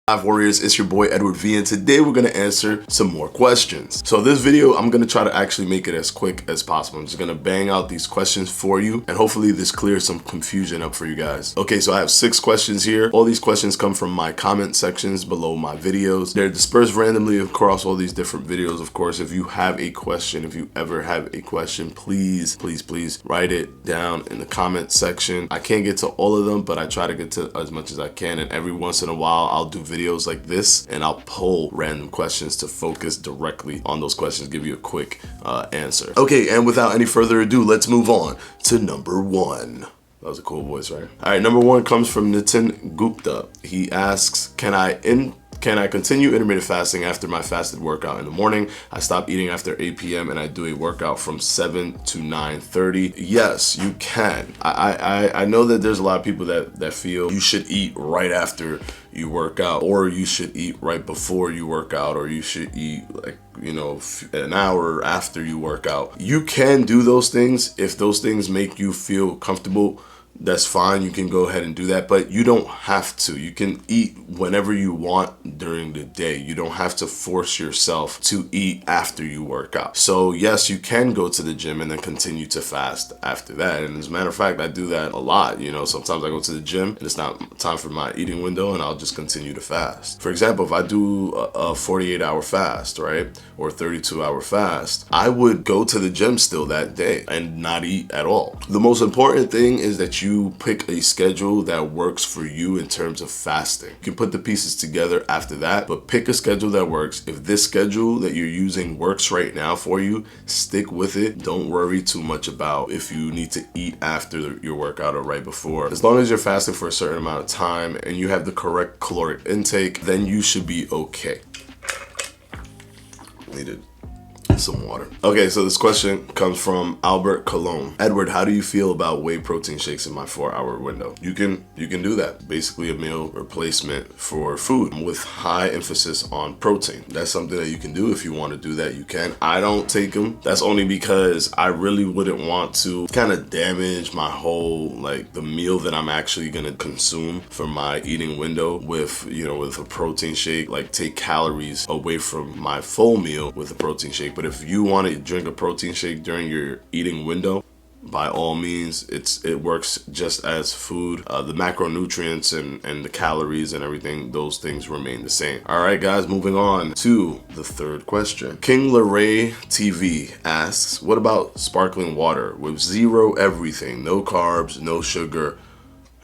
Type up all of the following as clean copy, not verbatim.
Warriors, it's your boy Edward V, and today we're gonna answer some more questions. So this video, I'm gonna try to actually make it as quick as possible. I'm just gonna bang out these questions for you, and hopefully this clears some confusion up for you guys. Okay, so I have 6 questions here. All these questions come from my comment sections below my videos. They're dispersed randomly across all these different videos. Of course, if you have a question, if you ever have a question, please write it down in the comment section. I can't get to all of them, but I try to get to as much as I can, and every once in a while I'll do videos like this and I'll pull random questions to focus directly on those questions, give you a quick answer. Okay, and without any further ado, let's move on to number 1. That was a cool voice, right? All right, number 1 comes from Nitin Gupta. He asks, can I continue intermittent fasting after my fasted workout in the morning? I stop eating after 8 p.m. and I do a workout from 7 to 9:30. Yes, you can. I know that there's a lot of people that feel you should eat right after you work out, or you should eat right before you work out, or you should eat like, you know, an hour after you work out. You can do those things. If those things make you feel comfortable, that's fine. You can go ahead and do that, but you don't have to. You can eat whenever you want during the day. You don't have to force yourself to eat after you work out. So yes, you can go to the gym and then continue to fast after that. And as a matter of fact, I do that a lot. You know, sometimes I go to the gym and it's not time for my eating window and I'll just continue to fast. For example, if I do a 48-hour fast, right, or 32-hour fast, I would go to the gym still that day and not eat at all. The most important thing is that you pick a schedule that works for you in terms of fasting. You can put the pieces together after that, but pick a schedule that works. If this schedule that you're using works right now for you, stick with it. Don't worry too much about if you need to eat after your workout or right before. As long as you're fasting for a certain amount of time and you have the correct caloric intake, then you should be okay. Needed some water. Okay, so this question comes from Albert Cologne. Edward, how do you feel about whey protein shakes in my 4-hour window? You can do that. Basically a meal replacement for food with high emphasis on protein. That's something that you can do. If you want to do that, you can. I don't take them. That's only because I really wouldn't want to kind of damage my whole, like, the meal that I'm actually gonna consume for my eating window with, you know, with a protein shake, like take calories away from my full meal with a protein shake. But if you want to drink a protein shake during your eating window, by all means, it works just as food. The macronutrients and the calories and everything, those things remain the same. All right, guys, moving on to the 3rd question. King Laray TV asks, what about sparkling water with zero everything, no carbs, no sugar,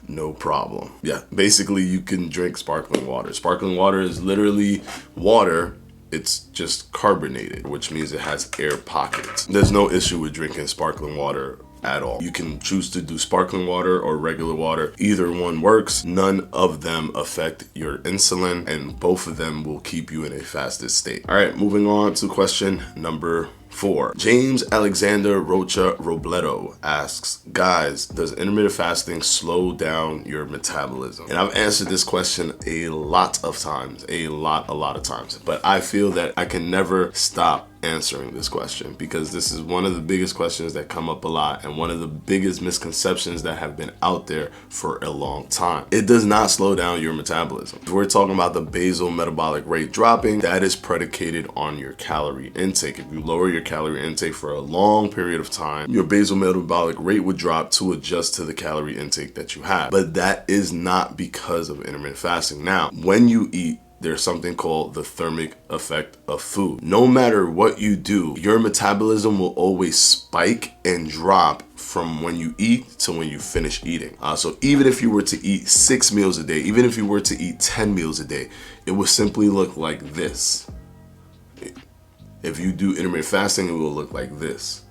no problem? Yeah, basically you can drink sparkling water. Sparkling water is literally water. It's just carbonated, which means it has air pockets. There's no issue with drinking sparkling water at all. You can choose to do sparkling water or regular water. Either one works. None of them affect your insulin, and both of them will keep you in a fasted state. All right, moving on to question number 4. James Alexander Rocha Robledo asks, guys, does intermittent fasting slow down your metabolism? And I've answered this question a lot of times, a lot of times, but I feel that I can never stop answering this question because this is one of the biggest questions that come up a lot and one of the biggest misconceptions that have been out there for a long time. It does not slow down your metabolism. If we're talking about the basal metabolic rate dropping, that is predicated on your calorie intake. If you lower your calorie intake for a long period of time, your basal metabolic rate would drop to adjust to the calorie intake that you have. But that is not because of intermittent fasting. Now, when you eat, there's something called the thermic effect of food. No matter what you do, your metabolism will always spike and drop from when you eat to when you finish eating. So even if you were to eat 6 meals a day, even if you were to eat 10 meals a day, it would simply look like this. If you do intermittent fasting, it will look like this.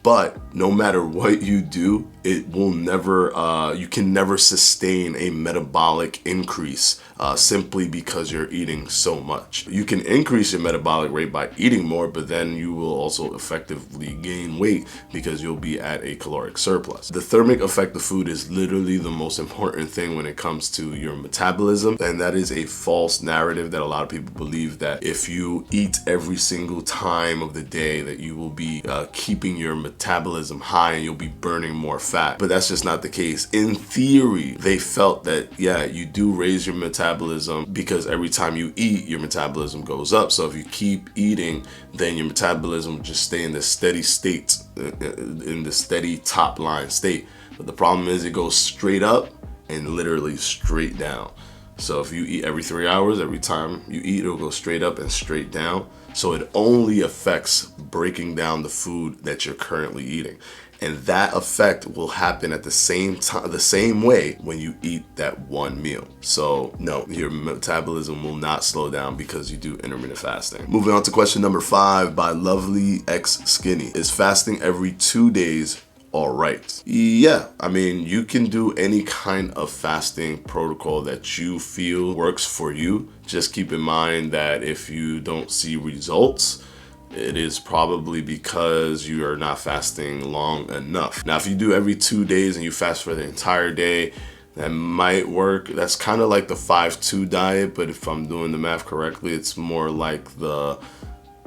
But no matter what you do, it will never, you can never sustain a metabolic increase simply because you're eating so much. You can increase your metabolic rate by eating more, but then you will also effectively gain weight because you'll be at a caloric surplus. The thermic effect of food is literally the most important thing when it comes to your metabolism, and that is a false narrative that a lot of people believe, that if you eat every single time of the day that you will be keeping your metabolism high and you'll be burning more fat. But that's just not the case. In theory, they felt that, yeah, you do raise your metabolism because every time you eat, your metabolism goes up. So if you keep eating, then your metabolism will just stay in this steady state, in the steady top line state. But the problem is it goes straight up and literally straight down. So if you eat every 3 hours, every time you eat, it'll go straight up and straight down. So it only affects breaking down the food that you're currently eating. And that effect will happen at the same time, the same way when you eat that one meal. So no, your metabolism will not slow down because you do intermittent fasting. Moving on to question number 5 by Lovely X Skinny. Is fasting every 2 days all right? Yeah, I mean, you can do any kind of fasting protocol that you feel works for you. Just keep in mind that if you don't see results, it is probably because you are not fasting long enough. Now, if you do every 2 days and you fast for the entire day, that might work. That's kind of like the 5-2 diet, but if I'm doing the math correctly, it's more like the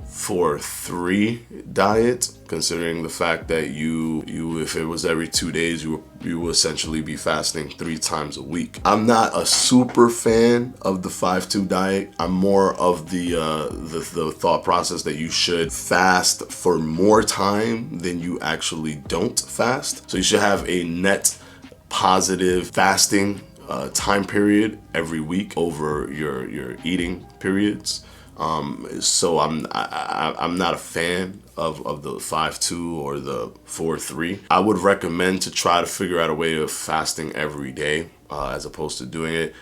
4-3 diet, considering the fact that you if it was every 2 days, you will essentially be fasting 3 times a week. I'm not a super fan of the 5-2 diet. I'm more of the thought process that you should fast for more time than you actually don't fast. So you should have a net positive fasting time period every week over your eating periods. So I'm not a fan of the 5-2 or the 4-3. I would recommend to try to figure out a way of fasting every day as opposed to doing it.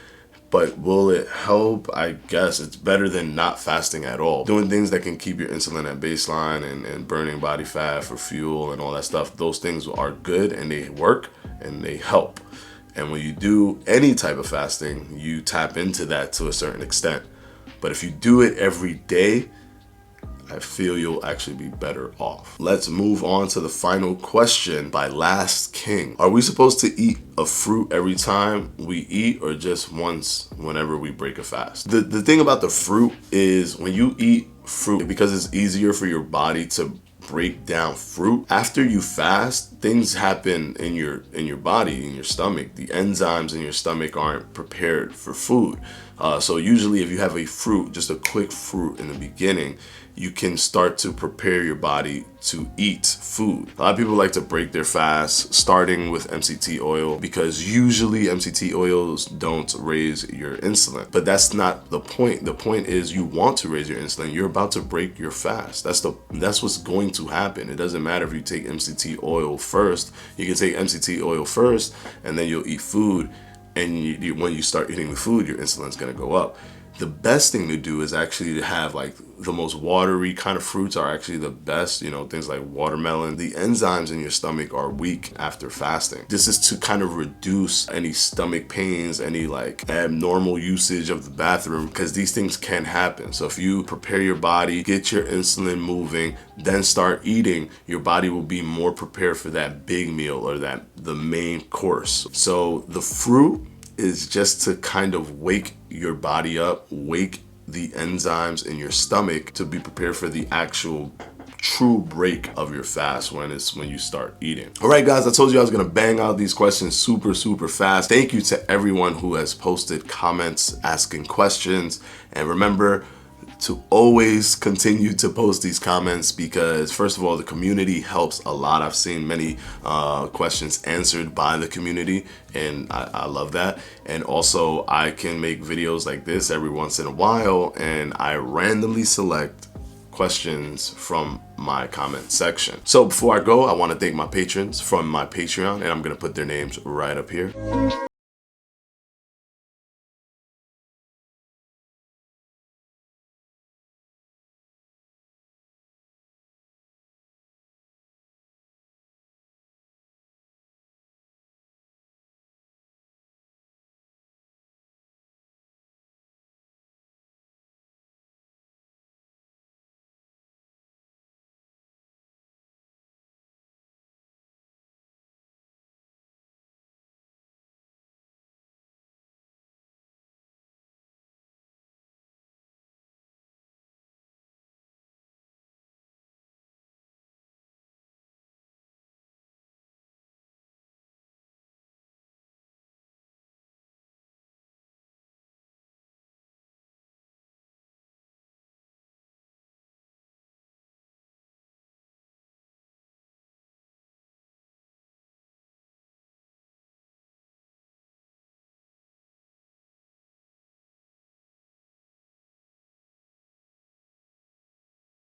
But will it help? I guess it's better than not fasting at all. Doing things that can keep your insulin at baseline and burning body fat for fuel and all that stuff, those things are good and they work and they help. And when you do any type of fasting, you tap into that to a certain extent. But if you do it every day, I feel you'll actually be better off. Let's move on to the final question by Last King. Are we supposed to eat a fruit every time we eat or just once whenever we break a fast? The thing about the fruit is when you eat fruit, because it's easier for your body to break down fruit, after you fast, things happen in your body, in your stomach. The enzymes in your stomach aren't prepared for food. So usually if you have a fruit, just a quick fruit in the beginning, you can start to prepare your body to eat food. A lot of people like to break their fast starting with MCT oil because usually MCT oils don't raise your insulin. But that's not the point. The point is you want to raise your insulin. You're about to break your fast. That's what's going to happen. It doesn't matter if you take MCT oil first. You can take MCT oil first and then you'll eat food. And when you start eating the food, your insulin's gonna go up. The best thing to do is actually to have like the most watery kind of fruits are actually the best, things like watermelon. The enzymes in your stomach are weak after fasting. This is to kind of reduce any stomach pains, any like abnormal usage of the bathroom, because these things can happen. So if you prepare your body, get your insulin moving, then start eating, your body will be more prepared for that big meal or the main course. So the fruit is just to kind of wake your body up, wake the enzymes in your stomach to be prepared for the actual true break of your fast when you start eating. All right, guys, I told you I was gonna bang out these questions super fast. Thank you to everyone who has posted comments asking questions. And remember to always continue to post these comments because first of all, the community helps a lot. I've seen many questions answered by the community and I love that. And also I can make videos like this every once in a while and I randomly select questions from my comment section. So before I go, I want to thank my patrons from my Patreon and I'm going to put their names right up here.